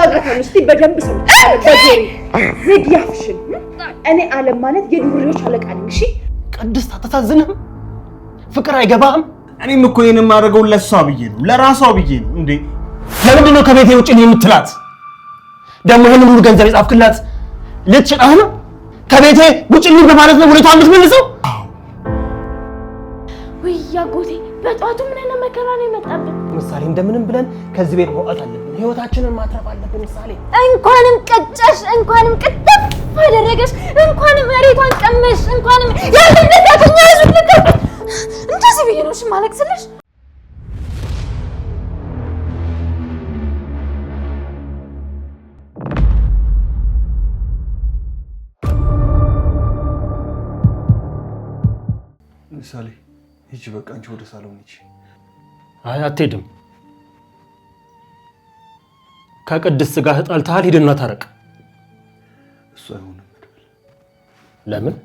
አናግራታለሁ። እስቲ በደንብ ሰው በጆሪ ዝግያፍሽን እኔ ዓለም ማለት የዱርዮች አለቃ ነኝ። እሺ ቅድስት አታሳዝንህም? ፍቅር አይገባህም? እኔም እኮ ይሄን የማደርገው ለሷ ብዬ ነው፣ ለራሷ ብዬ ነው። እንዴ ለምንድን ነው ከቤቴ ውጭ ነው የምትላት? ደግሞ ይሄን ሁሉ ገንዘብ የጻፍክላት ልትሸጣህ ነው? ከቤቴ ውጭ ልኝ በማለት ነው ሁለቱ የምትመልሰው? ወይ ያጎቴ በጧቱ ምን አይነት መከራ ነው የመጣብን? ምሳሌ እንደምንም ብለን ከዚህ ቤት መውጣት አለብን። ህይወታችንን ማትረፍ አለብን። ምሳሌ እንኳንም ቀጨሽ፣ እንኳንም ቅጥፍ አደረገሽ፣ እንኳንም መሬቷን ቀመሽ፣ እንኳንም ያለነታተኛ ያዙልከ እንደዚህ ብዬ ነው እሺ ማለቅስልሽ። ምሳሌ ሂጂ፣ በቃ አንቺ ወደ ሳሎን ሂጂ። አይ አትሄድም። ከቅድስት ጋር ተጣልተሃል፣ ሂድና ታረቅ። እሱ አይሆንም። ለምን?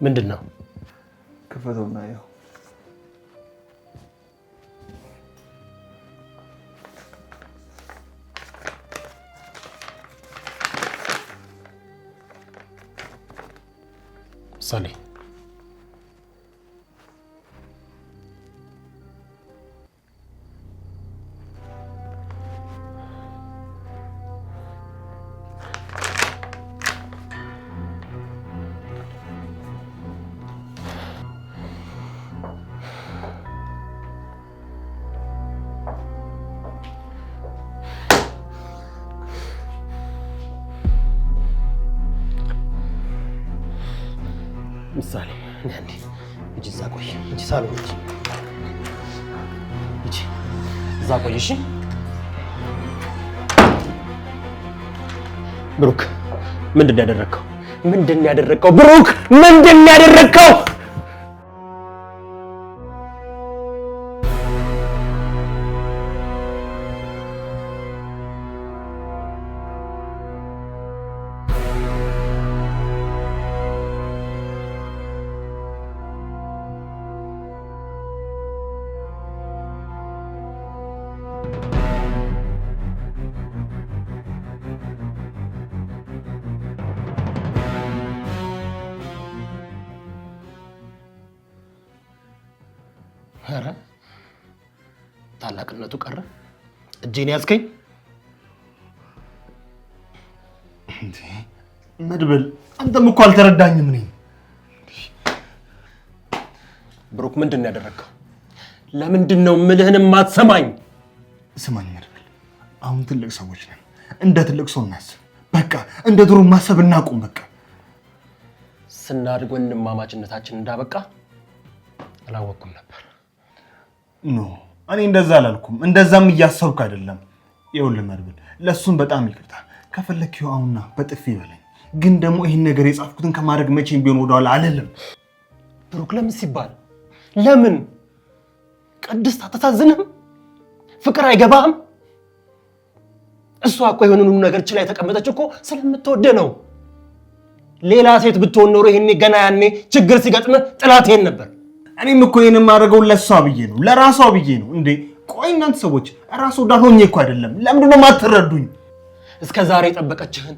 ምንድነው? ክፈተውና ያው ምሳሌ ምሳሌ እንዴ እጂ እዛ ቆይ፣ እጂ ሳሎን እጂ እዛ ቆይ። እሺ ብሩክ ምንድን ያደረከው? ምንድን ያደረከው? ብሩክ ምንድን ያደረከው? ኧረ ታላቅነቱ ቀረ። እጄን ያዝከኝ እንዴ መድብል፣ አንተም እኮ አልተረዳኝም። እኔ ብሩክ ምንድን ያደረከው? ለምንድን ነው ምልህን ማትሰማኝ? ስማኝ መድብል፣ አሁን ትልቅ ሰዎች ነን። እንደ ትልቅ ሰው እናስብ። በቃ እንደ ድሮ ማሰብ እናቁም። በቃ ስናድግ ወንድማማችነታችን እንዳበቃ አላወቅኩም ነበር። ኖ እኔ እንደዛ አላልኩም። እንደዛም እያሰብኩ አይደለም። ይኸውልህ መድብል፣ ለሱም በጣም ይቅርታ። ከፈለክ አሁንና በጥፊ ይበለኝ፣ ግን ደግሞ ይሄን ነገር የጻፍኩትን ከማድረግ መቼም ቢሆን ወደኋላ አልልም። ብሩክ ለምን ሲባል ለምን? ቅድስት አታሳዝንህም? ፍቅር አይገባህም? እሷ እኮ የሆነ ሁሉ ነገር ችላ የተቀመጠች እኮ ስለምትወደ ነው። ሌላ ሴት ብትሆን ኖሮ ይሄኔ ገና ያኔ ችግር ሲገጥምህ ጥላት ይሄን ነበር። እኔም እኮ ይሄን የማደርገው ለሷ ብዬ ነው፣ ለራሷ ብዬ ነው። እንዴ ቆይ እናንተ ሰዎች ራስ ወዳድ ሆኜ እኮ አይደለም። ለምንድን ነው የማትረዱኝ? እስከ ዛሬ የጠበቀችህን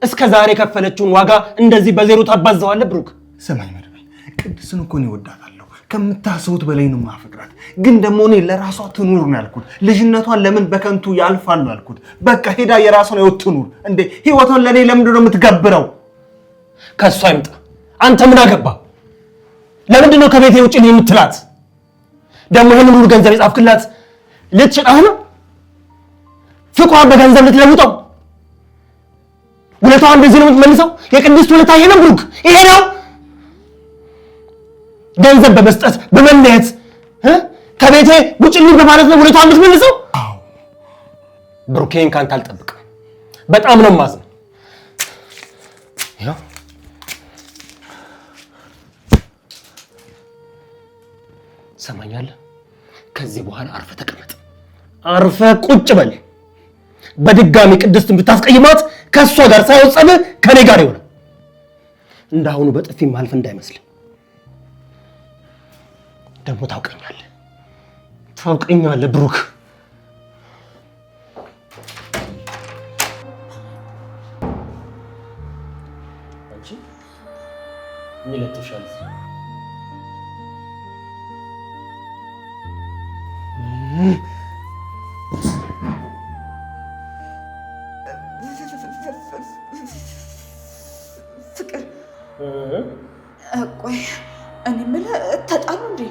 እስከ ዛሬ የከፈለችውን ዋጋ እንደዚህ በዜሮ ታባዘዋለህ? ብሩክ ስማኝ መድብል፣ ቅድስትን እኮ ነው እወዳታለሁ። ከምታስቡት በላይ ነው ማፈቅራት። ግን ደግሞ እኔ ለራሷ ትኑር ነው ያልኩት። ልጅነቷን ለምን በከንቱ ያልፋል ነው ያልኩት። በቃ ሄዳ የራሷን ህይወት ትኑር። እንዴ ህይወቷን ለኔ ለምንድን ነው የምትገብረው? ከሷ ይምጣ። አንተ ምን አገባ? ለምንድን ነው ከቤቴ ውጭ ነው የምትላት? ደግሞ ይሄን ሁሉ ገንዘብ የጻፍክላት ልትሸጣህ ነው? ፍቅሯን በገንዘብ ልትለውጠው? ውለታዋን በዚህ ነው የምትመልሰው? የቅድስት ውለታ ይሄ ነው ብሩክ? ይሄ ነው ገንዘብ በመስጠት በመለየት ከቤቴ ውጭ ልኝ በማለት ነው ውለታዋን የምትመልሰው? ብሩክ ይሄን ካንተ አልጠብቅም። በጣም ነው የማዝነው። ያው ሰማኛለህ? ከዚህ በኋላ አርፈ ተቀመጥ፣ አርፈ ቁጭ በል። በድጋሚ ቅድስትን ብታስቀይማት ከሷ ጋር ሳይወጸብ ከኔ ጋር ይሆናል። እንዳሁኑ በጥፊ ማልፍ እንዳይመስል። ደግሞ ታውቀኛለህ ብሩክ። አንቺ ምን ለተሻለ ፍቅር ቆይ እኔ የምልህ ተጣሉ እንዴ?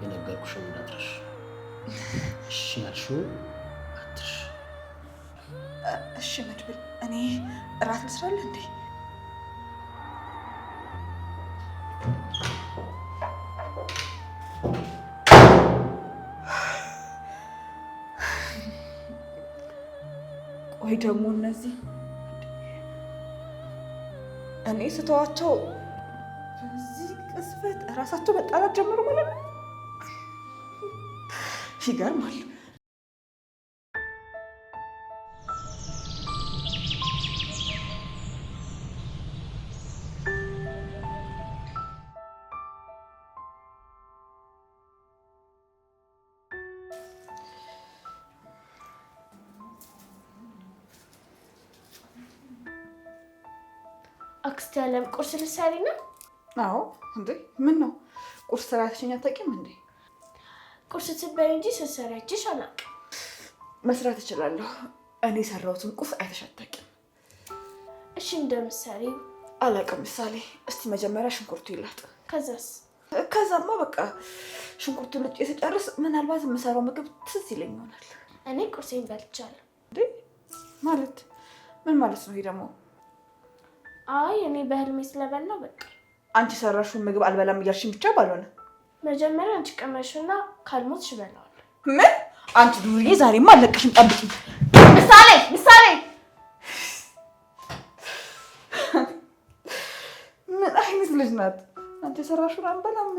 የነገርኩሽን እንዳትረሽ እሺ ያልሽው አትርሽ። እሺ መድብል እኔ እራት ልስራለህ እንዴ? ቆይ ደግሞ እነዚህ እኔ ስተዋቸው በዚህ ቅስፈት እራሳቸው መጣላት ጀመሩ ማለት ነው። ይገርማል። አክስቴ ያለም ቁርስ ልትሰሪ ነው? አዎ። እንዴ ምን ነው ቁርስ ስራሽኝ አታውቂም እንዴ? ቁርስ ትበይ እንጂ ስትሰሪ አይቼሽ አላውቅም። መስራት እችላለሁ። እኔ ሰራሁትን ቁርስ አይተሽ አታውቂም። እሺ እንደምትሰሪው አላውቅም። ምሳሌ እስቲ መጀመሪያ ሽንኩርቱ ይላጥ። ከዛማ በቃ ሽንኩርቱ ልጬ ስጨርስ ምናልባት የምሰራው ምግብ ትዝ ይለኝ ይሆናል። እኔ ቁርሴን በልቻለሁ። እንዴ ማለት ምን ማለት ነው ይሄ ደግሞ? አይ እኔ በህልሜ ስለበላው በቃ። አንቺ ሰራሽውን ምግብ አልበላም እያልሽኝ ብቻ ባልሆነ መጀመሪያ አንቺ ቀመሽና ካልሞትሽ እበላዋለሁ። ምን? አንቺ ዱርዬ ዛሬማ አለቅሽም። ጠብቂ። ምሳሌ ምን አይነት ልጅ ናት? አንቺ ሰራሽውን አልበላም።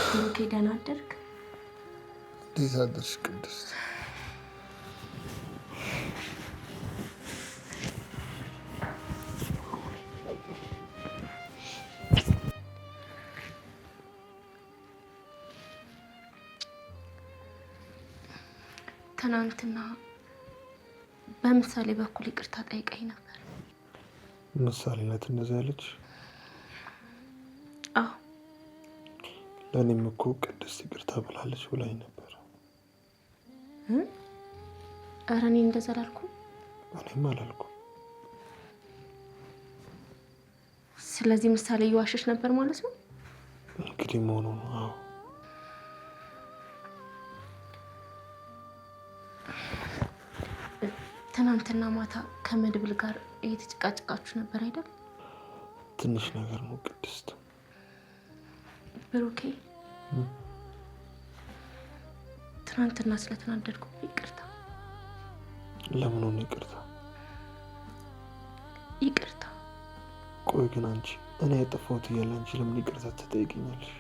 ብሩኬ ደህና አደርክ? እንዴት አደርሽ ቅድስት? ትናንትና በምሳሌ በኩል ይቅርታ ጠይቀኝ ነበር። ምሳሌ ናት እንደዛ ያለች? አዎ ለእኔም እኮ ቅድስት ይቅርታ ብላለች ብላኝ ነበር። ኧረ እኔ እንደዛ አላልኩም። እኔም አላልኩም። ስለዚህ ምሳሌ እየዋሸች ነበር ማለት ነው? እንግዲህ መሆኑ ነው። አዎ ትናንትና ማታ ከመድብል ጋር እየተጨቃጨቃችሁ ነበር አይደል? ትንሽ ነገር ነው ቅድስት። ብሩኬ ትናንትና ስለተናደድኩ ይቅርታ። ለምን ሆነ ይቅርታ? ይቅርታ። ቆይ ግን አንቺ እኔ ያጠፋሁት እያለ አንቺ ለምን ይቅርታ ትጠይቂኛለሽ?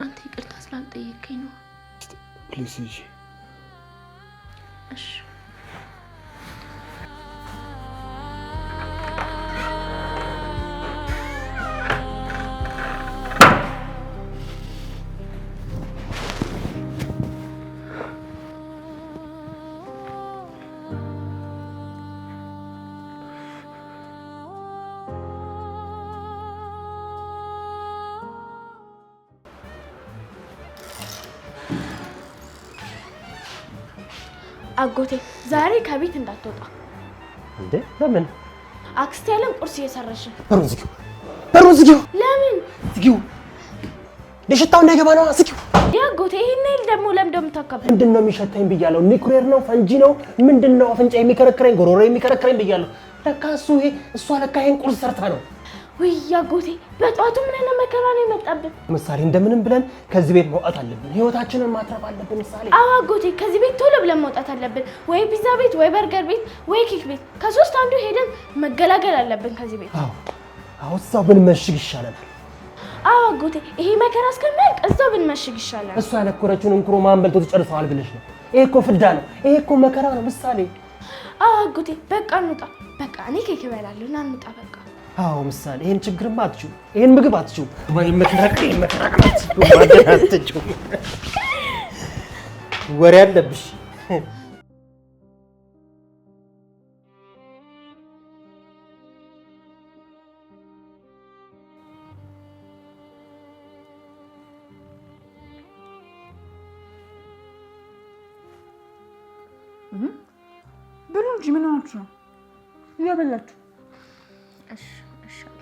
አንተ ይቅርታ ስላልጠየቀኝ ነው። ፕሊዝ ሂጂ። እሺ አጎቴ ዛሬ ከቤት እንዳትወጣ። እንዴ ለምን? አክስቴ ያለም ቁርስ እየሰራሽ ነው። በሩን ዝጊው። ለምን ዝጊው? ለሽታው እንዳይገባ ነው። ዝጊው። ያጎቴ ይሄን ደግሞ ለምን እንደምታከብረው? ምንድነው የሚሸተኝ ብያለሁ። ኒኩሌር ነው ፈንጂ ነው ምንድነው? አፍንጫ የሚከረክረኝ ጎሮሮ የሚከረክረኝ ብያለሁ። ለካ እሱ ለካ ይሄን ቁርስ ሰርታ ነው። ወይ አጎቴ በጧቱ ምን አይነት መከራ ነው የመጣብን? ምሳሌ እንደምንም ብለን ከዚህ ቤት መውጣት አለብን። ህይወታችንን ማትረፍ አለብን ምሳሌ። አዎ አጎቴ ከዚህ ቤት ቶሎ ብለን መውጣት አለብን። ወይ ፒዛ ቤት ወይ በርገር ቤት ወይ ኬክ ቤት ከሶስት አንዱ ሄደን መገላገል አለብን ከዚህ ቤት። አዎ እዛው ብንመሽግ ይሻለናል። አዎ አጎቴ ይሄ መከራ እስከሚያልቅ እዛው ብንመሽግ ይሻላል። እሷ ያነኮረችውን እንኩሮ ማን በልቶ ትጨርሰዋል ብለሽ ነው? ይሄ እኮ ፍዳ ነው። ይሄ እኮ መከራ ነው ምሳሌ። አዎ አጎቴ በቃ እንውጣ። በቃ እኔ ኬክ እበላለሁ እና እንውጣ በቃ። አዎ ምሳሌ ይሄን ችግርማ አትችው። ይሄን ምግብ አትችው። ወይ መከራከራት አትችው። ወሬ አለብሽ። ብሉ እንጂ ምን ሆናችሁ ነው? እያበላችሁ። እሺ እሺ አለ።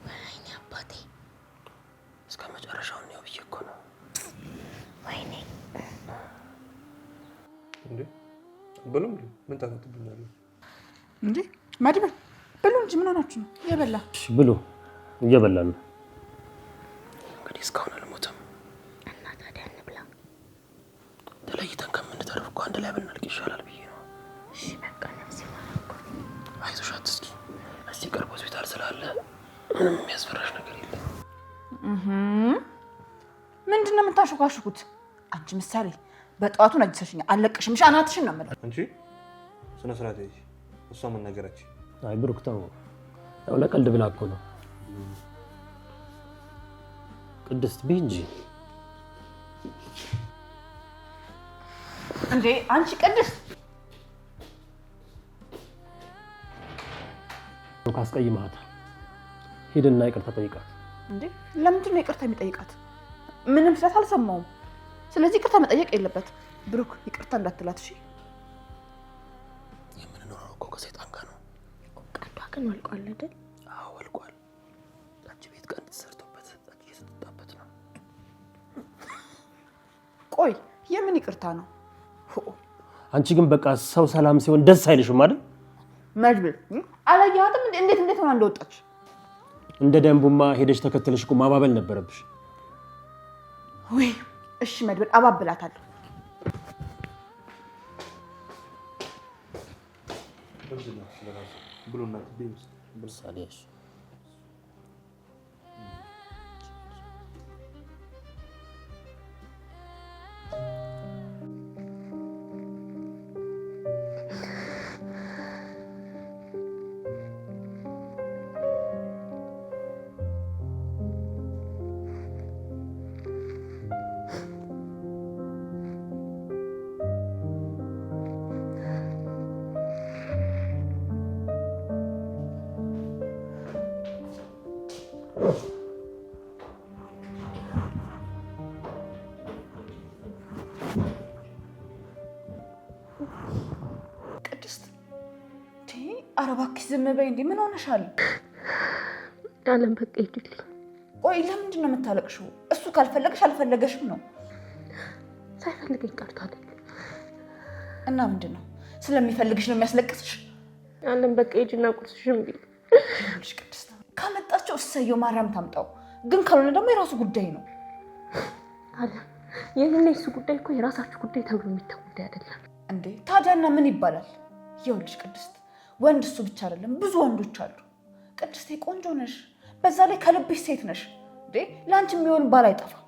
ወይኔ አባቴ እስከ መጨረሻው ነው ብዬሽ እኮ ነው። ወይኔ እንዴ ብሉም ምን ታፈጥብኛለህ እንዴ? ማድበል ብሉ እንጂ ምን ሆናችሁ ነው? እየበላ እሺ ብሉ። እየበላን ነው እንግዲህ። እስካሁን አልሞተም እና ታዲያ እንብላ። ተለይተን ከምንተርፍ እኮ አንድ ላይ ብንልቅ ይሻላል ብዬ ነው። እሺ በቃ ነፍሴ ማራኩ። አይዞሽ አትስኪ። እዚህ ቅርብ ሆስፒታል ስላለ ምንም የሚያስፈራሽ ነገር የለም። ምንድነው የምታሾካሹኩት? አንቺ ምሳሌ በጠዋቱ ነጅሰሽኛ አለቅሽም። እሺ አናትሽን ነው የምልህ። አንቺ ስነ ስርዓት ይዘሽ እሷ ምን ነገረች? አይ ብሩክ ተው፣ ያው ለቀልድ ብላ እኮ ነው። ቅድስት ቢንጂ እንዴ አንቺ ቅድስት ካስቀይማታል። ሂድና ይቅርታ ጠይቃት። እንዴ ለምንድን ነው ይቅርታ የሚጠይቃት? ምንም ስላት አልሰማውም። ስለዚህ ይቅርታ መጠየቅ የለበትም። ብሩክ ይቅርታ እንዳትላት እሺ። የምንኖረው እኮ ከሰይጣን ጋር ነው። ቀዷ ግን ወልቋል አይደል? አዎ ወልቋል። አንቺ ቤት ቀን ተሰርቶበት አንቺ እየተጠጣበት ነው። ቆይ የምን ይቅርታ ነው? አንቺ ግን በቃ ሰው ሰላም ሲሆን ደስ አይልሽም አይደል? መድብል አላየሃትም? እንዴት ሆና እንደወጣች? እንደ ደንቡማ ሄደሽ ተከተለሽ እኮ ማባበል ነበረብሽ። ወይ እሺ መድብል አባብላታለሁ። ብሉና ቢምስ ምሳሌሽ ቅድስት ኧረ እባክሽ ዝም በይ። እንዴ ምን ሆነሻል? አለም በቃ ሂድልኝ። ቆይ ለምንድን ነው የምታለቅሽው? እሱ ካልፈለገሽ አልፈለገሽም ነው። ሳይፈልገኝ ቀርቶ አይደል? እና ምንድን ነው ስለሚፈልግሽ ነው የሚያስለቅስሽ? አለም በቃ ሂጂና ቁርስሽን ብይ። ልጅ ቅድስት ካመጣቸው እሰየው ማርያም ታምጣው። ግን ካልሆነ ደግሞ የራሱ ጉዳይ ነው። አለም የኔና የሱ ጉዳይ እኮ የራሳችሁ ጉዳይ ተብሎ የሚተው ጉዳይ አይደለም እንዴ። ታዲያና ምን ይባላል? ይኸውልሽ ቅድስት ወንድ እሱ ብቻ አይደለም ብዙ ወንዶች አሉ። ቅድስቴ ቆንጆ ነሽ፣ በዛ ላይ ከልብሽ ሴት ነሽ። እንዴ ለአንቺ የሚሆን ባል አይጠፋም።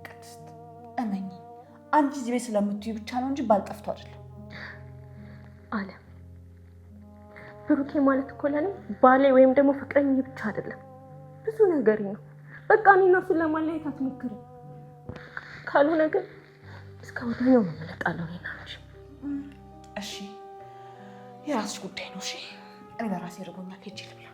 ቅድስት እመኚ፣ አንቺ እዚህ ቤት ስለምትዩ ብቻ ነው እንጂ ባል ጠፍቶ አይደለም። አለም ብሩኬ ማለት እኮ ለኔ ባሌ ወይም ደግሞ ፍቅረኛ ብቻ አይደለም፣ ብዙ ነገር ነው። በቃ እኔና እሱን ለማለያየት አትሞክሪ። ካልሆነ ግን እስከ ወዲያኛው ነው የምንጣለው እኔና አንቺ። እሺ የራስሽ ጉዳይ ነው። እሺ እኔ በራሴ ርቦኛል፣ ሄጄ ልብላ።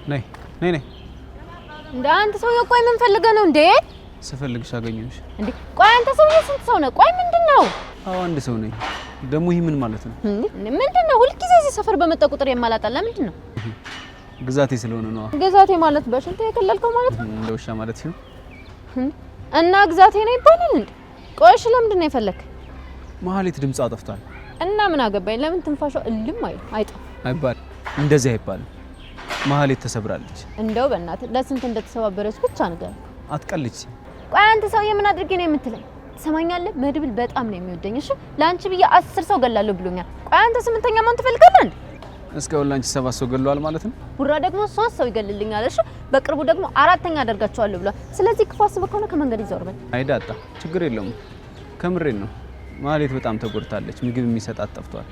ነይ እንደ አንተ ሰው ቆይ ምን ፈልገህ ነው እንዴ? ስፈልግሽ አገኘሁሽ። እንዴ ቆይ አንተ ሰው ስንት ሰው ነህ? ቆይ ምንድነው? አዎ አንድ ሰው ነኝ። ደግሞ ይሄ ምን ማለት ነው? ምንድነው? ሁልጊዜ እዚህ ሰፈር በመጣ ቁጥር የማላጣላ ምንድነው? ግዛቴ ስለሆነ ነው። ግዛቴ ማለት በሽንት የከለልከው ማለት ነው? እንደ ውሻ ማለት ነው። እና ግዛቴ ነው ይባላል እንዴ? ቆይሽ ለምንድን ነው የፈለክ? መሀሌት ድምጽ አጠፍታል። እና ምን አገባኝ? ለምን ትንፋሿ እልም አይጠፋ? አይባል እንደዚህ አይባልም። መሀሌት ተሰብራለች። እንደው በእናትህ ለስንት እንደተሰባበረች ብቻ ነገር አትቀልጅ። ቆይ አንተ ሰው የምን አድርጌ ነው የምትለኝ? ትሰማኛለህ? መድብል በጣም ነው የሚወደኝ። እሺ ለአንቺ ብዬ 10 ሰው ገላለሁ ብሎኛል። ቆይ አንተ 8ኛ ማን ትፈልጋለህ እንዴ? እስካሁን ላንቺ 7 ሰው ገለዋል ማለት ነው። ቡራ ደግሞ 3 ሰው ይገልልኛል። እሺ በቅርቡ ደግሞ 4ኛ አደርጋቸዋለሁ ብሏል። ስለዚህ ክፉ አስበህ ከሆነ ከመንገድ ይዘውር በል። አይዳጣ ችግር የለውም። ከምሬን ነው። መሀሌት በጣም ተጎድታለች። ምግብ የሚሰጣት ጠፍቷል።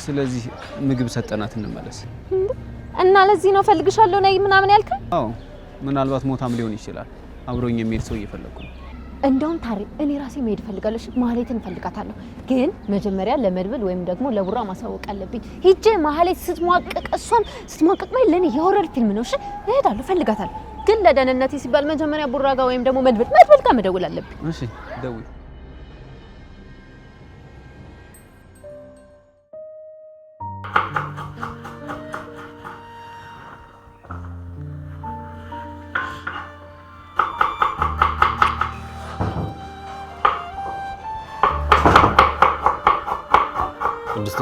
ስለዚህ ምግብ ሰጠናት እንመለስ። እና ለዚህ ነው ፈልግሻለሁ ነይ ምናምን ያልከኝ? አዎ ምናልባት ሞታም ሊሆን ይችላል። አብሮኝ የሚሄድ ሰው እየፈለኩ ነው። እንደውም ታሪ እኔ ራሴ መሄድ ፈልጋለሁ። መሀሌትን ፈልጋታለሁ። ግን መጀመሪያ ለመድብል ወይም ደግሞ ለቡራ ማሳወቅ አለብኝ። ሂጄ መሀሌት ስትሟቅቅ እሷን ስትሟቅቅ ማለት ለኔ የሆረር ፊልም ነው። እሺ እሄዳለሁ፣ ፈልጋታለሁ። ግን ለደህንነቴ ሲባል መጀመሪያ ቡራ ጋር ወይም ደግሞ መድብል ጋር መደወል አለብኝ። እሺ ደውይ። ቅድስቴ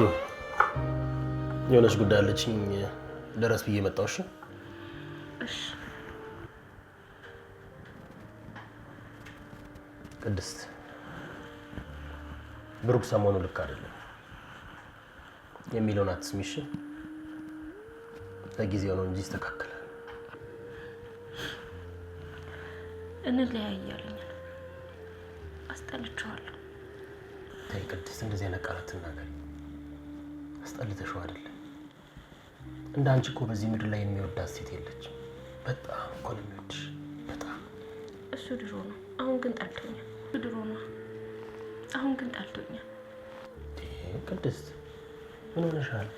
የሆነች ጉዳይ አለችኝ፣ ደረስ ብዬ መጣሁ። እሺ ቅድስት፣ ብሩክ ሰሞኑ ልክ አይደለም የሚለውን አትስሚ። እሺ ለጊዜው ነው እንጂ ይስተካከላል። እንለያያለን። አስጠልቼዋለሁ። ተይ ቅድስት፣ እንደዚህ አይነት ቃላት ትናገሪ። አስጠልተሽው አይደለም። እንደ አንቺ እኮ በዚህ ምድር ላይ የሚወዳት ሴት የለችም። በጣም እኮ ነው የሚወድሽ። በጣም እሱ ድሮ ነው፣ አሁን ግን ጠልቶኛል። ድሮ ነው፣ አሁን ግን ጠልቶኛል። ቅድስት ምን ሆነሻል?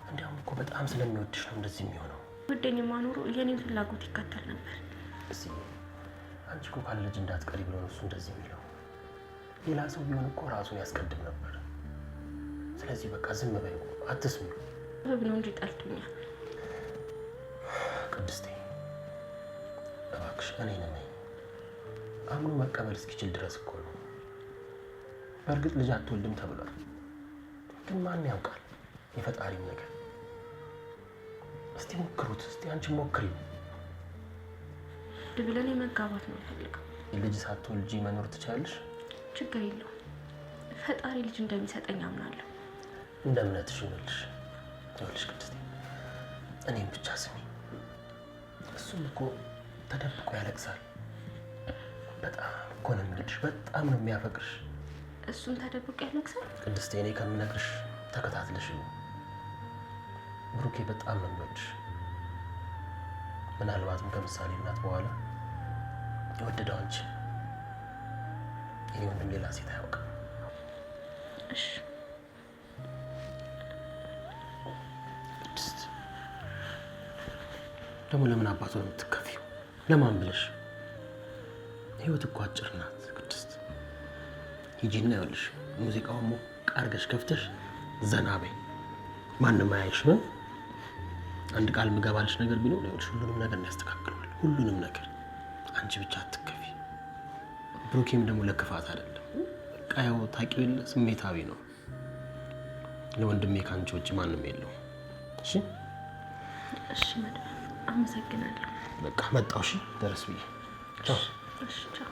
እንዲያውም እኮ በጣም ስለሚወድሽ ነው እንደዚህ የሚሆነው። ወደኝማ ኖሮ የኔን ፍላጎት ይከተል ነበር። እስኪ አንቺ እኮ ካለ ልጅ እንዳትቀሪ ብሎ ነው እሱ እንደዚህ የሚለው። ሌላ ሰው ቢሆን እኮ ራሱን ያስቀድም ነበር። ስለዚህ በቃ ዝም በይው፣ አትስሚ። ህብ ነው እንጂ ጠልቶኛል። ቅድስቴ እባክሽ እኔን ነኝ አምኖ መቀበል እስኪችል ድረስ እኮ ነው። በእርግጥ ልጅ አትወልድም ተብሏል፣ ግን ማን ያውቃል የፈጣሪው ነገር። እስቲ ሞክሩት፣ እስቲ አንቺ ሞክሪው። ድብለን የመጋባት ነው ፈልገው። ልጅ ሳትወልጂ መኖር ትችላለሽ? ችግር የለውም። ፈጣሪ ልጅ እንደሚሰጠኝ አምናለሁ። እንደ እምነትሽ ይሁንልሽ። ይኸውልሽ ቅድስቴ እኔም ብቻ ስሚ። እሱም እኮ ተደብቆ ያለቅሳል። በጣም እኮ ነው የሚወድሽ፣ በጣም ነው የሚያፈቅርሽ። እሱም ተደብቆ ያለቅሳል? ቅድስቴ እኔ ከምነግርሽ ተከታትለሽ ብሩኬ በጣም ነው የሚወድሽ። ምናልባትም ከምሳሌ እናት በኋላ የወደደው አንቺ። ይሄ ወንድም ሌላ ሴት አያውቅም። እሺ ቅድስት ደግሞ ለምን አባቱ ነው የምትከፊው? ለማን ብለሽ? ህይወት እኮ አጭር ናት ቅድስት። ሂጂና ይኸውልሽ ሙዚቃውን ሞቅ አድርገሽ ከፍተሽ ዘና በይ። ማንም አያይሽም። አንድ ቃል የምገባልሽ ነገር ቢኖር ይኸውልሽ ሁሉንም ነገር እናስተካክለዋለን። ሁሉንም ነገር አንቺ ብቻ አትከፊ። ብሩኬም ደግሞ ለክፋት አይደለም። በቃ ያው ታውቂው የለ ስሜታዊ ነው። ለወንድሜ ካንቺ ውጭ ማንም የለውም። እሺ እሺ መድብ አመሰግናለሁ። በቃ መጣሁ። እሺ ደረስ ብዬ ቻው። እሺ ቻው።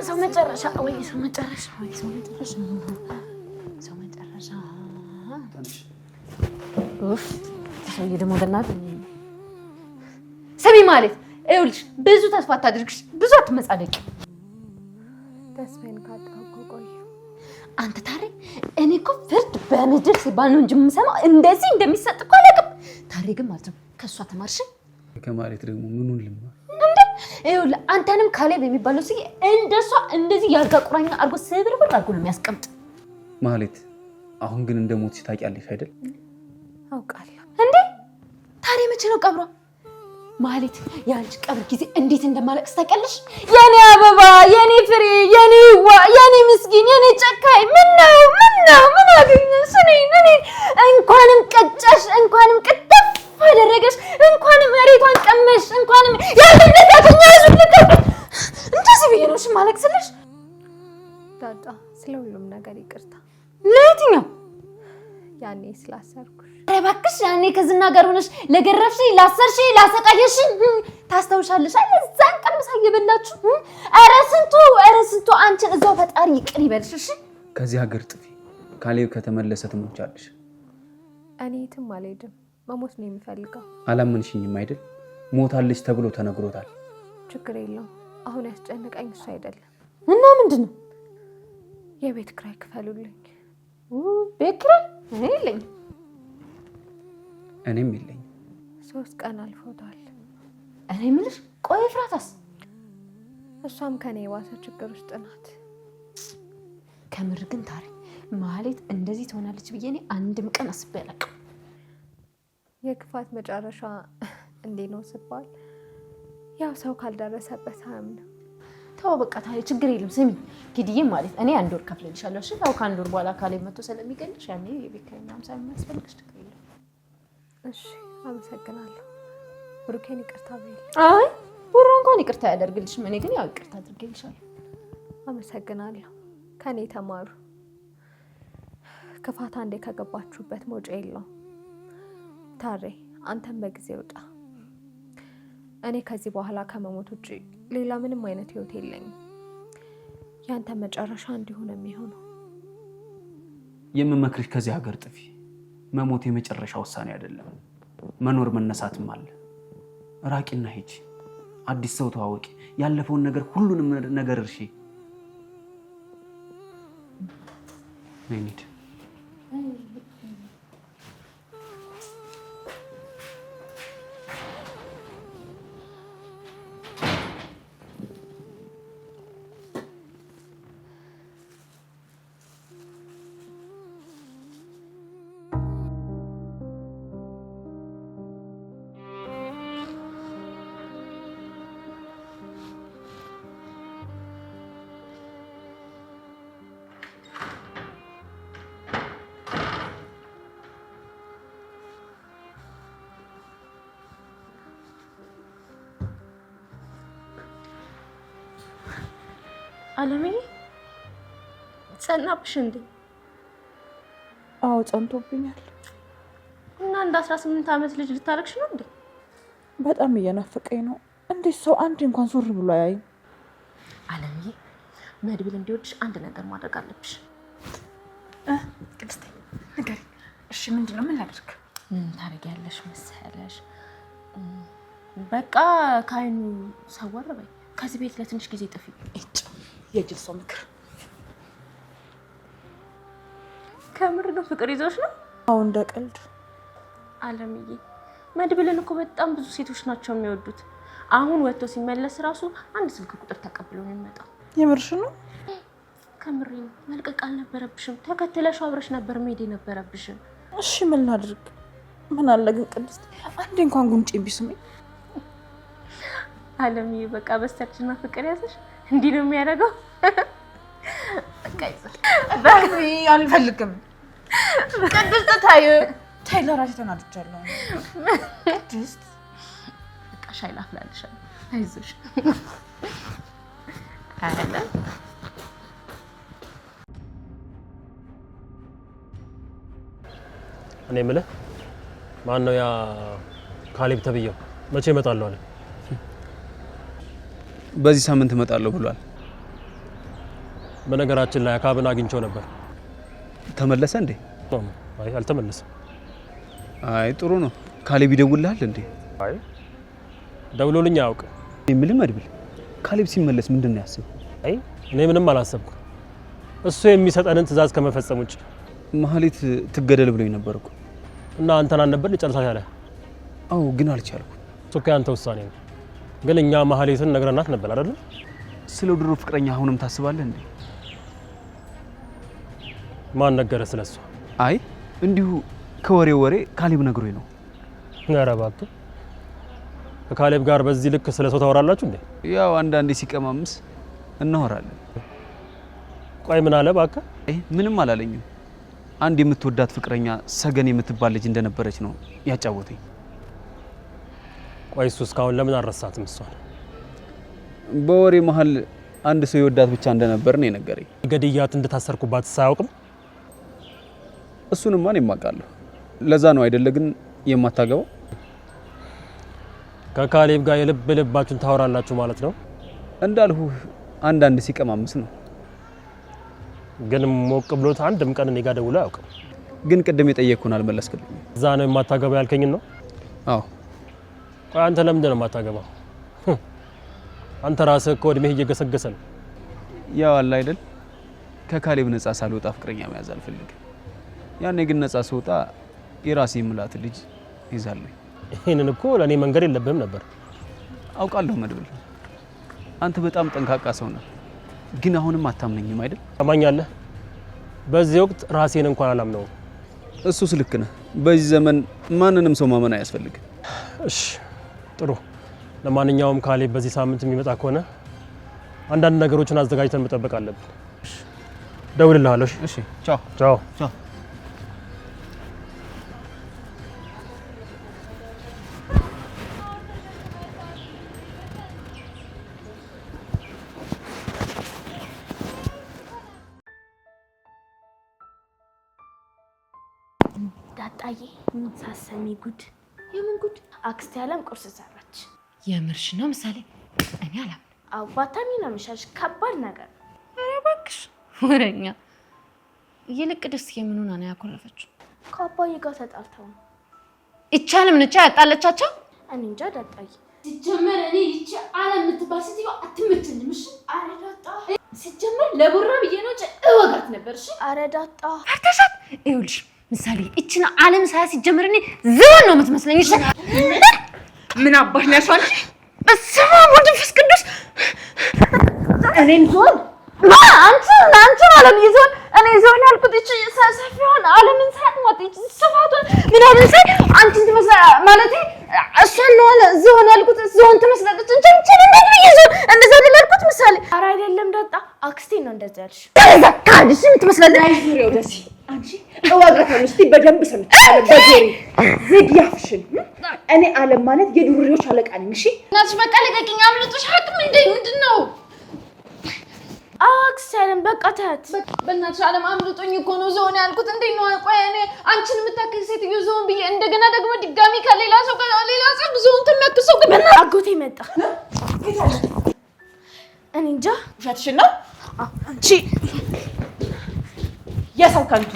ሰው መጨረሻ ወይ ሰው መጨረሻ ወይ ሰው መጨረሻ ሰው መጨረሻ ኡፍ ሰውዬ ደግሞ በእናትህ ስሚ ማለት ይኸውልሽ፣ ብዙ ተስፋ አታድርግሽ፣ ብዙ አትመጻደቂ። ተስፋዬን ካጣሁ እኮ ቆየሁ። አንተ ታዲያ እኔ እኮ ፍርድ በምድር ሲባል ነው እንጂ የምሰማው እንደዚህ እንደሚሰጥ እኮ አላውቅም። ታዲያ ግን ማለት ነው ከእሷ ተማርሽ። ከማለት ደግሞ ምኑን ልማር እንዴ? ይኸውልህ አንተንም ካሌብ የሚባለው ሰውዬ እንደሷ እንደዚህ ያልጋ ቁራኛ አድርጎ ስብርብር አድርጎ ነው የሚያስቀምጥ። ማለት አሁን ግን እንደሞትሽ ታውቂያለሽ አይደል? አውቃለሁ። እንዴ ታዲያ መቼ ነው ቀብሯ? ማለት የአንቺ ቀብር ጊዜ እንዴት እንደማለቅስ ታውቂያለሽ? የኔ አበባ፣ የኔ ፍሬ፣ የኔ ዋ፣ የኔ ምስኪን፣ የኔ ጨካኝ፣ ምን አገኘሽ? እኔ እንኳንም ቀጫሽ፣ እንኳንም ቅጥፍ አደረገሽ፣ እንኳንም መሬቷን ቀመሽ፣ እንኳንም ያለነታተኛ ያዙልከ እንደዚህ ብዬ ነው ማለቅስልሽ። ዳጣ ስለ ሁሉም ነገር ይቅርታ። ለየትኛው? ያኔ ስላሰርኩሽ። ኧረ እባክሽ ያኔ ከዝና ጋር ሆነሽ ለገረፍሽኝ፣ ላሰርሽኝ፣ ላሰቃየሽኝ ታስታውሻለሽ? እዛን ቀን ምሳ እየበላችሁ ኧረ ስንቱ አንቺን እዛው ፈጣሪ ይቅር ይበልሽ። እሺ ከዚህ ሀገር ጥፊ። ካሌብ ከተመለሰ ትሞቻለሽ። እኔ የትም አልሄድም። መሞት ነው የሚፈልገው። አላመንሽኝም አይደል? ሞታለች ተብሎ ተነግሮታል። ችግር የለውም። አሁን ያስጨነቀኝ እሱ አይደለም። እና ምንድን ነው? የቤት ኪራይ ክፈሉልኝ። ቤት ኪራይ እኔ የለኝም። እኔም የለኝም። 3 ቀን አልፎታል። እኔ የምልሽ ቆይ ፍራታስ? እሷም ከኔ የባሰ ችግር ውስጥ ናት። ከምር ግን ታሪ ማለት እንደዚህ ትሆናለች ብዬ እኔ አንድም ቀን አስቤ አላውቅም። የክፋት መጨረሻ እንዴት ነው ሲባል ያው ሰው ካልደረሰበት አያምንም። ተው በቃ ታሪ ችግር የለም። ስሚ ጊዲዬ ማለት እኔ 1 ወር ከፍለልሻለሁ። እሺ ያው ከ1 ወር በኋላ ካሌብ መጥቶ ስለሚገልሽ ያኔ የቤት ኪራይም ሳይመስፈልግሽ ችግር የለም። እሺ አመሰግናለሁ። ብሩኬን ይቅርታ በይልኝ። አይ ብሩ እንኳን ይቅርታ ያደርግልሽም። እኔ ግን ያው ይቅርታ አድርጌልሻለሁ። አመሰግናለሁ። ከኔ ተማሩ። ክፋት አንዴ ከገባችሁበት መውጫ የለውም። ታሬ አንተም በጊዜ ውጣ። እኔ ከዚህ በኋላ ከመሞት ውጪ ሌላ ምንም አይነት ህይወት የለኝም። ያንተ መጨረሻ እንዲሆን የሚሆነው የምመክርሽ ከዚህ ሀገር ጥፊ። መሞት የመጨረሻ ውሳኔ አይደለም። መኖር መነሳትም አለ። ራቂና ሂጂ። አዲስ ሰው ተዋወቂ። ያለፈውን ነገር ሁሉንም ነገር እርሺ። ነይ እንሂድ። አለምዬ ጸናብሽ እንዴ? አዎ ጸንቶብኛል። እና እንደ 18 ዓመት ልጅ ልታረክሽ ነው እንዴ? በጣም እየናፈቀኝ ነው። እንዴት ሰው አንድ እንኳን ዞር ብሎ አያይም? አለምዬ መድብል እንዲወድሽ አንድ ነገር ማድረግ አለብሽ። ቅድስቴ ንገሪኝ። እሺ ምንድን ነው? ምን ላድርግ? ታደርጊያለሽ መሰለሽ? በቃ ከአይኑ ሰወር በይ። ከዚህ ቤት ለትንሽ ጊዜ ጥፊ። እጭ የጅል ሰው ምክር። ከምር ነው ፍቅር ይዞሽ ነው? አዎ እንደ ቀልድ። አለምዬ መድብልን እኮ በጣም ብዙ ሴቶች ናቸው የሚወዱት። አሁን ወጥቶ ሲመለስ ራሱ አንድ ስልክ ቁጥር ተቀብሎ ነው የሚመጣው። የምርሽ ነው? ከምሬ ነው። መልቀቅ አልነበረብሽም። ተከትለሽ አብረሽ ነበር መሄድ የነበረብሽም። እሺ ምን ላድርግ? ምን አለ ግን ቅድስት አንዴ እንኳን ጉንጭ ቢስመኝ። አለምዬ በቃ በስተርጅና ፍቅር ያዘሽ። እንዲህ ነው የሚያደርገው። በቃ ይዘሽ በይ አልፈልግም። ቅድስት ታይ ለራሴ ተናድቻለሁ። ቅድስት በቃ ሻይ ላፍላልሻለሁ። አይዞሽ አለ እኔ የምልህ ማነው ያ ካሌብ ተብዬው? መቼ እመጣለሁ አለ? በዚህ ሳምንት እመጣለሁ ብሏል። በነገራችን ላይ አካብን አግኝቼው ነበር። ተመለሰ እንዴ? አይ አልተመለሰም። አይ ጥሩ ነው። ካሌብ ይደውልልሃል እንዴ? አይ ደውሎልኝ አያውቅም። የምልህ መድብል ካሌብ ሲመለስ ምንድን ነው ያሰበው? አይ እኔ ምንም አላሰብኩም። እሱ የሚሰጠንን ትዕዛዝ ከመፈጸም ውጭ። ማህሌት ትገደል ብሎኝ ነበር እኮ። እና አንተን አልነበር ልጨርሳት ያለ? አዎ ግን አልቻልኩም። እሱ ያንተ ውሳኔ ነው። ግን እኛ ማህሌትን ነግረናት ነበር አይደል? ስለ ድሮ ፍቅረኛ አሁንም ታስባለህ እንዴ? ማን ነገረ ስለሷ? አይ እንዲሁ ከወሬው ወሬ ካሌብ ነግሮኝ ነው። ኧረ እባክህ ከካሌብ ጋር በዚህ ልክ ስለ ሰው ታወራላችሁ እንዴ? ያው አንዳንዴ ሲቀማምስ እናወራለን። ቆይ ምን አለ እባክህ? አይ ምንም አላለኝም። አንድ የምትወዳት ፍቅረኛ ሰገን የምትባል ልጅ እንደነበረች ነው ያጫወተኝ። ቆይ እሱ እስካሁን ለምን አልረሳትም እሷን? በወሬ መሀል አንድ ሰው የወዳት ብቻ እንደነበር ነው የነገረኝ። ገድያት እንደታሰርኩባት ሳያውቅም? እሱንማ እኔም አውቃለሁ። ለዛ ነው አይደለ ግን የማታገባው? ከካሌብ ጋር የልብ ልባችሁን ታወራላችሁ ማለት ነው? እንዳልሁ አንዳንድ ሲቀማምስ ነው። ግን ሞቅ ብሎት አንድም ቀን እኔ ጋር ደውሎ አያውቅም። ግን ቅድም የጠየቅኩን አልመለስክልኝ። እዛ ነው የማታገባው ያልከኝን ነው? አዎ። ቆይ አንተ ለምንድን ነው የማታገባው? አንተ ራስህ እኮ እድሜህ እየገሰገሰ ነው። ያው አለ አይደል ከካሌብ ነፃ ሳልወጣ ፍቅረኛ መያዝ አልፈልግም። ያኔ ግን ነፃ ስወጣ የራሴ የምላት ልጅ ይዛለሁ። ይሄንን እኮ ለኔ መንገድ የለብህም ነበር። አውቃለሁ መድብል፣ አንተ በጣም ጠንካቃ ሰው ነህ። ግን አሁንም አታምነኝም አይደል? ታማኛለህ? በዚህ ወቅት ራሴን እንኳን አላምነውም። እሱስ ልክ ነህ። በዚህ ዘመን ማንንም ሰው ማመን አያስፈልግም። እሺ ጥሩ። ለማንኛውም ካሌብ በዚህ ሳምንት የሚመጣ ከሆነ አንዳንድ ነገሮችን አዘጋጅተን መጠበቅ አለብን። ደውልልሃለሁ። እሺ ቻው ቻው ቻው። ዳጣዬ ሳሰሚ ጉድ። የምን ጉድ? አክስቴ ያለም ቁርስ ሰራች። የምርሽ ነው ምሳሌ? እኔ አላም አባታሚ ነው ምሻሽ። ከባድ ነገር። ኧረ እባክሽ ወረኛ። ይልቅ ደስ የምኑን ነው ያኮረፈችው? ከአባዬ ጋር ተጣልተው ነው። ይቻልም ነቻ ያጣለቻቸው? እኔ እንጃ ዳጣዬ። ሲጀመር እኔ ይቺ አለም የምትባል ሴትዮ አትመቸኝም። እሺ አረ ዳጣ፣ ሲጀመር ለቡራ ብዬ ነው እወጋት ነበር። እሺ አረ ዳጣ አርተሻት። ይኸውልሽ ምሳሌ እቺን አለም ሳያ ሲጀመር እኔ ዝሆን ነው የምትመስለኝ። እሺ ምን አባሽ ነው ያልሽው? በስመ አብ ወወልድ ወመንፈስ ቅዱስ። እኔን ዝሆን አንቺ አለም ይዞን እኔ ዝሆን ያልኩት እቺ ሰፊውን አለምን ሳያት ማለት እቺ ስፋቱን ምናምን ሳይ አንቺ ትመስላ ማለት እሷን ነው አለ ዝሆን ያልኩት። ዝሆን ትመስላለች እንጂ እንዴት ነው ይዞን እንደዛ ያልኩት ምሳሌ? አረ አይደለም ዳጣ፣ አክስቴ ነው እንደዛ ያልሽ። ከዛ ካድሽ የምትመስላለች። አይ ዙሪያው ደስ አንቺ እወጋታለሁ። እስቲ በደንብ ሰምቻለሁ። በጆሪ ዝግ ያፍሽን። እኔ አለም ማለት የዱርዮች አለቃ ነኝ። እሺ እናትሽ በቃ ለቀቂኝ። አምልጦሽ ሀቅም እንደ ምንድነው? አክስቴ አለም በቃ ተያት። በእናትሽ አለም አምልጦኝ እኮ ነው ዝሆን ያልኩት። እንዴት ነው? ቆይ እኔ አንቺን የምታክል ሴትዮ ዝሆን ብዬ እንደገና ደግሞ ድጋሚ ከሌላ ሰው ከሌላ ሰው ዝሆን ትነክሰው ግን አጎቴ መጣ። እኔ እንጃ። ውሸትሽን ነው አንቺ የሰው ከንቱ።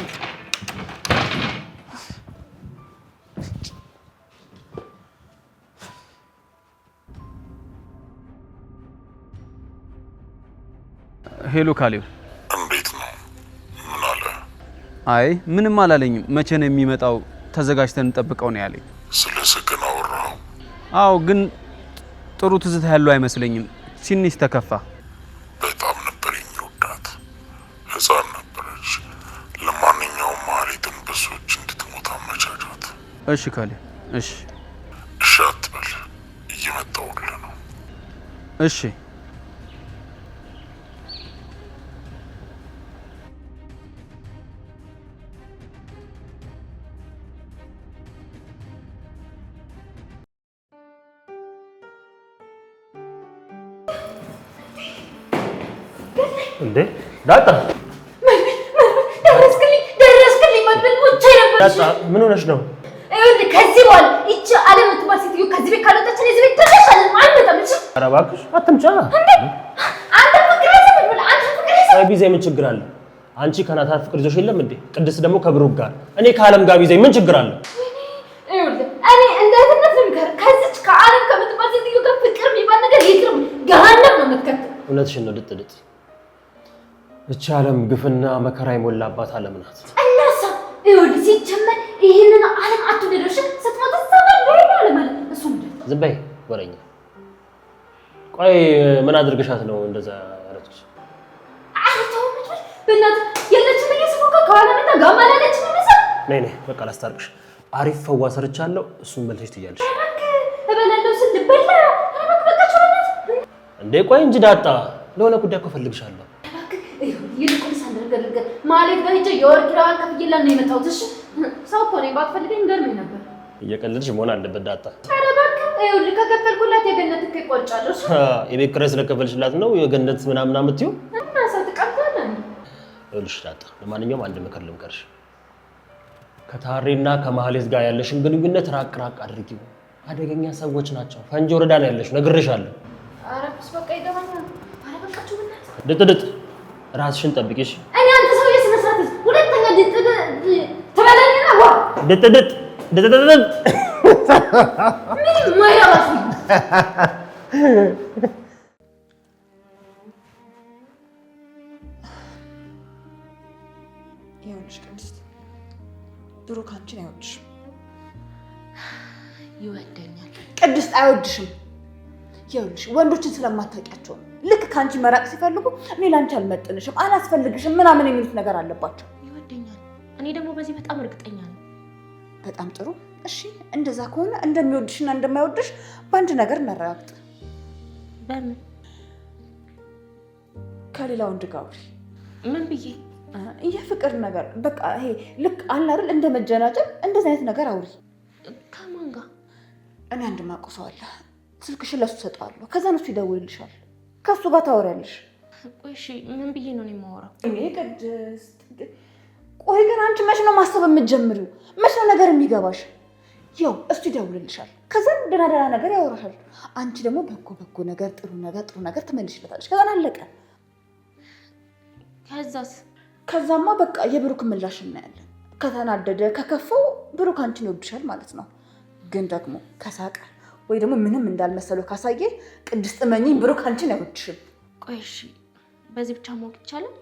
ሄሎ ካሌብ። እንዴት ነው? ምን አለ? አይ ምንም አላለኝም። መቼ ነው የሚመጣው? ተዘጋጅተን እንጠብቀው ነው ያለኝ። ስለ ሰገን አወራኸው? አዎ ግን ጥሩ ትዝታ ያለው አይመስለኝም። ትንሽ ተከፋ። በጣም ነበር የሚወዳት። ሕፃን ነበረች። ለማንኛውም ማህሌትን በሰዎች እንድትሞት አመቻቻት። እሺ ካሌብ እሺ። እሺ አትበል፣ እየመጣሁልህ ነው። እሺ እንዴ ዳጣ ደረስክልኝ መድብል ብቻ ነበር። ዳጣ ምን ሆነሽ ነው? ይኸውልህ ከዚህ በኋላ ይቺ አለም የምትባል ሴትዮ ከዚህ ቤት ካልወጣች እዚህ ቤት ተሻሻለ አልመጣም። እሺ ኧረ እባክሽ አትምጫ። አንተ ፍቅር ያዘ መድብል፣ አንተ ፍቅር ያዘ። ቢዜ ምን ችግር አለ? አንቺ ከናታን ፍቅር ይዞሽ የለም እንዴ? ቅድስት ደግሞ ከብሩክ ጋር፣ እኔ ከአለም ጋር ቢዜ ምን ችግር አለ? ይኸውልህ እኔ የምትከተል? እውነትሽን ነው ድጥድጥ። እቺ ዓለም ግፍና መከራ የሞላባት ዓለም ናት። እናሳ ይኸውልህ ሲጀመር ይሄንን ዓለም አትወደደሽ ስትሞት ሰበል ወይ ማለት እሱ ምንድን ነው? ዝም በይ ወሬኛ። ቆይ ምን አድርገሻት ነው እንደዛ ያረችሽ? አረተው ምንድን በእናትህ የለችም እየሰፈከ ካለና ጋማላለች ነው መሰል። ነይ ነይ በቃ ላስታርቅሽ። አሪፍ ፈዋ ሰርቻለሁ። እሱን በልተሽ ትያለሽ። እበላለሁ ስል በላ በቃ ቸውነት እንዴ ቆይ እንጂ ዳጣ ለሆነ ጉዳይ እኮ ፈልግሻለሁ። ይልቁንስ አንደርገርገ ማለት ጋር ሂጅ የወር ኪራዋን ከፍዬላት ነው የመጣሁት። እሺ ሰው እኮ ነኝ ባትፈልገኝ ገርመኝ ነበር። እየቀለድሽ መሆን አለበት ዳጣ። ኧረ እባክህ ይኸውልህ ከከፈልኩላት የገነት እኮ ይቆርጫለሁ። እሺ የቤት ኪራይ ስለከፈልሽላት ነው የገነት ምናምን የምትይው? እና ሰው ትቀበላለህ እንዴ? ይኸውልሽ ዳጣ ለማንኛውም አንድ ምክር ልምከርሽ። ከታሬና ከማህሌት ጋር ያለሽን ግንኙነት ራቅ ራቅ አድርጊው። አደገኛ ሰዎች ናቸው። ፈንጂ ወረዳ ነው ያለሽ፣ ነግሬሻለሁ። ኧረ በቃ ይገባኛል። ኧረ በቃችሁ በእናትህ ድጥድጥ ራስሽን ጠብቂሽ። እኔ አንተ ሰው የስነ ስርዓት ሁለተኛ ድጥድጥ ትበለኝና ዋ ድጥድጥ ድጥድጥ ምን ማይራባሽ ይኸውልሽ ቅድስት ብሩክ አንቺን አይወድሽም። ይወደኛል። ቅድስት አይወድሽም። ይኸውልሽ ወንዶችን ስለማታውቂያቸው ነው። ልክ ከአንቺ መራቅ ሲፈልጉ እኔ ለአንቺ አልመጥንሽም፣ አላስፈልግሽም ምናምን የሚሉት ነገር አለባቸው። ይወደኛል። እኔ ደግሞ በዚህ በጣም እርግጠኛ ነኝ። በጣም ጥሩ። እሺ እንደዛ ከሆነ እንደሚወድሽና እንደማይወድሽ በአንድ ነገር እናረጋግጥ። በምን? ከሌላ ወንድ ጋር አውሪ። ምን ብዬ? የፍቅር ነገር በቃ ይሄ ልክ አለ አይደል እንደ መጀናጀን እንደዚህ አይነት ነገር አውሪ። ከማን ጋር? እኔ አንድ ማውቀው ሰው አለ። ስልክሽን ለሱ ሰጠዋለሁ። ከዛ ነው እሱ ይደውልልሻል። ከሱ ጋር ታወሪያለሽ። ቆይ እሺ ምን ብዬ ነው የማወራው? እኔ ቅድስት ቆይ ግን አንቺ መች ነው ማሰብ የምትጀምሪው? መች ነው ነገር የሚገባሽ? ያው እሱ ይደውልልሻል። ከዛ ደህና ደህና ነገር ያወራሻል። አንቺ ደግሞ በጎ ነገር ጥሩ ነገር ትመልሽለታለሽ። ከዛ አለቀ። ከዛማ በቃ የብሩክ ምላሽ እናያለን። ከተናደደ ከከፈው ብሩክ አንቺን ይወድሻል ማለት ነው። ግን ደግሞ ከሳቀ ወይ ደግሞ ምንም እንዳልመሰለው ካሳየ ቅድስት እመኚኝ ብሩክ አንቺን አይወድሽም። ቆይ እሺ በዚህ ብቻ ማወቅ ይቻላል?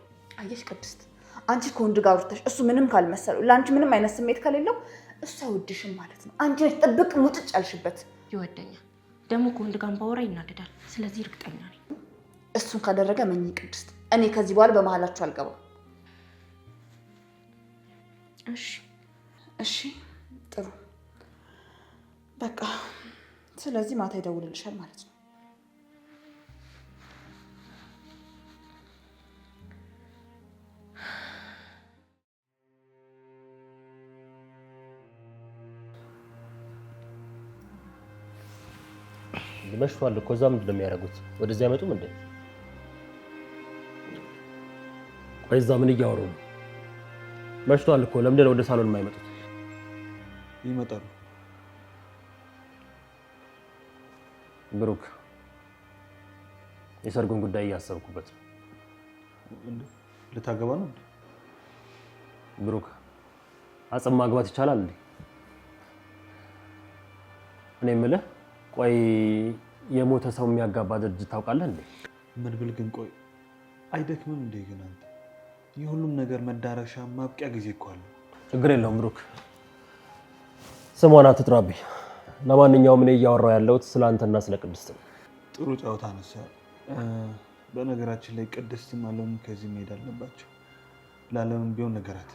አየሽ ቅድስት አንቺ ከወንድ ጋር አውርተሽ እሱ ምንም ካልመሰለው ለአንቺ ምንም አይነት ስሜት ከሌለው እሱ አይወድሽም ማለት ነው። አንቺ ነሽ ጥብቅ ሙጭጭ ያልሽበት። ይወደኛል ደግሞ ከወንድ ጋር ባወራ ይናደዳል። ስለዚህ እርግጠኛ ነኝ። እሱን ካደረገ እመኚኝ ቅድስት እኔ ከዚህ በኋላ በመሀላችሁ አልገባም። እሺ ጥሩ በቃ ስለዚህ ማታ ይደውልልሻል ማለት ነው። መሽቷል እኮ እዛ ምንድን ነው የሚያደርጉት? ወደዚህ አይመጡም እንዴ? ቆይ እዛ ምን እያወሩ ነው? መሽቷል እኮ ለምንድን ነው ወደ ሳሎን የማይመጡት? ይመጣሉ። ብሩክ የሰርጉን ጉዳይ እያሰብኩበት ነው። ልታገባ ነው? ብሩክ አጽም ማግባት ይቻላል እንዴ? እኔ የምልህ ቆይ የሞተ ሰው የሚያጋባ ድርጅት ታውቃለህ እንዴ? ምን ብል ግን ቆይ አይደክምም እንዴ? ግን አንተ የሁሉም ነገር መዳረሻ ማብቂያ ጊዜ እኮ አለ። ችግር የለውም ብሩክ፣ ስሟን አትጥራብኝ። ለማንኛውም እኔ እያወራሁ ያለሁት ስለ አንተና ስለ ቅድስት ነው። ጥሩ ጨዋታ አነሳ። በነገራችን ላይ ቅድስትም አለም ከዚህ መሄድ አለባቸው። ለዓለምም ቢሆን ነገራት።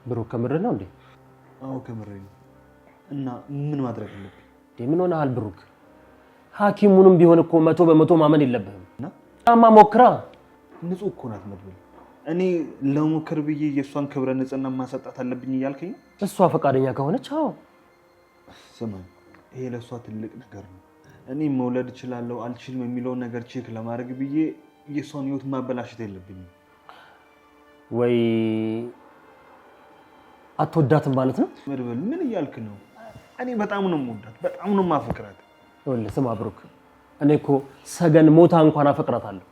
ብሩክ ከምርህ ነው እንዴ? አዎ ከምሬ ነው። እና ምን ማድረግ አለብኝ? ምን ሆነሃል ብሩክ? ሐኪሙንም ቢሆን እኮ 100% ማመን የለብህም። እና ሞክራ ንጹህ እኮ ናት መድብል። እኔ ለሞከር ብዬ የእሷን ክብረ ንጽህና ማሰጣት አለብኝ እያልከኝ? እሷ ፈቃደኛ ከሆነች አዎ። ስማ ይሄ ለእሷ ትልቅ ነገር ነው። እኔ መውለድ እችላለሁ አልችልም የሚለውን ነገር ቼክ ለማድረግ ብዬ የእሷን ህይወት ማበላሸት የለብኝም። ወይ አትወዳትም ማለት ነው? መድብል ምን እያልክ ነው? እኔ በጣም ነው የምወዳት፣ በጣም ነው የማፈቅራት። ይኸውልህ ስማ ብሩክ፣ እኔ እኮ ሰገን ሞታ እንኳን አፈቅራታለሁ።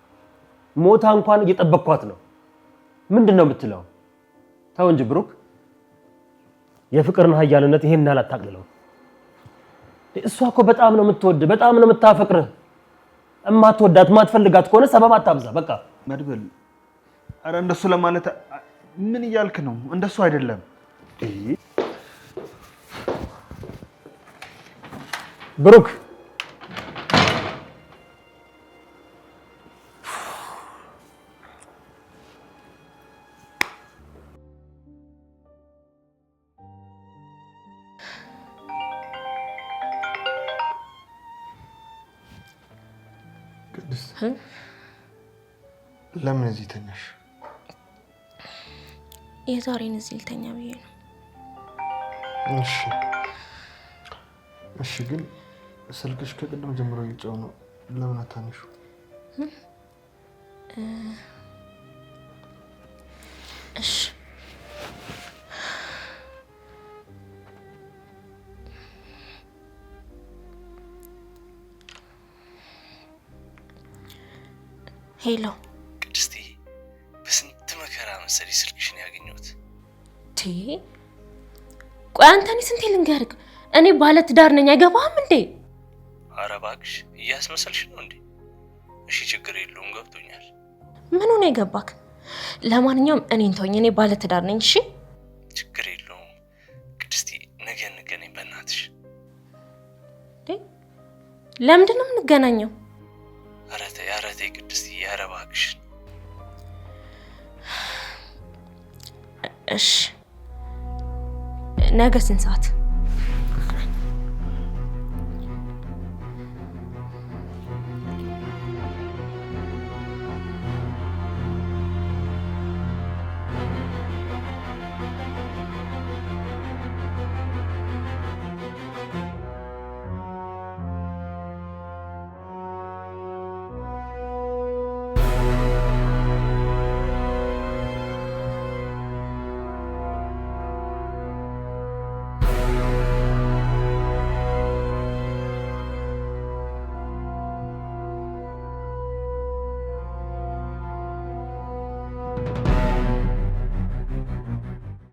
ሞታ እንኳን እየጠበቅኳት ነው። ምንድን ነው የምትለው? ተው እንጂ ብሩክ፣ የፍቅርን ኃያልነት ይሄን ያህል አታቅልለው። እሷ እኮ በጣም ነው የምትወድ፣ በጣም ነው የምታፈቅር። እማትወዳት ማትፈልጋት ከሆነ ሰበብ አታብዛ። በቃ መድብል፣ አረ እንደሱ ለማለት ምን እያልክ ነው? እንደሱ አይደለም። ብሩክ ለምን እዚህ ተኛሽ? የዛሬን እዚህ ልተኛ ብዬ ነው። እሺ ግን ስልክሽ ከቅድም ጀምሮ እየጮኸ ነው። ለምን አታነሹ? እሺ ሄሎ ቅድስቴ፣ በስንት መከራ መሰለኝ ስልክሽን ያገኘሁት። ቆይ አንተ እኔ ስንቴ ልንገርህ? እኔ ባለ ትዳር ነኝ፣ አይገባህም እንዴ? ኧረ እባክሽ እያስመሰልሽ ነው እንዴ? እሺ ችግር የለውም ገብቶኛል። ምን ሆነ የገባክ? ለማንኛውም እኔን ተወኝ፣ እኔ ባለ ትዳር ነኝ። እሺ ችግር የለውም ቅድስቴ፣ ነገ እንገናኝ በእናትሽ። ለምንድን ነው የምንገናኘው? ኧረ ተይ ቅድስቴ፣ ኧረ እባክሽ። እሺ ነገ ስንት ሰዓት?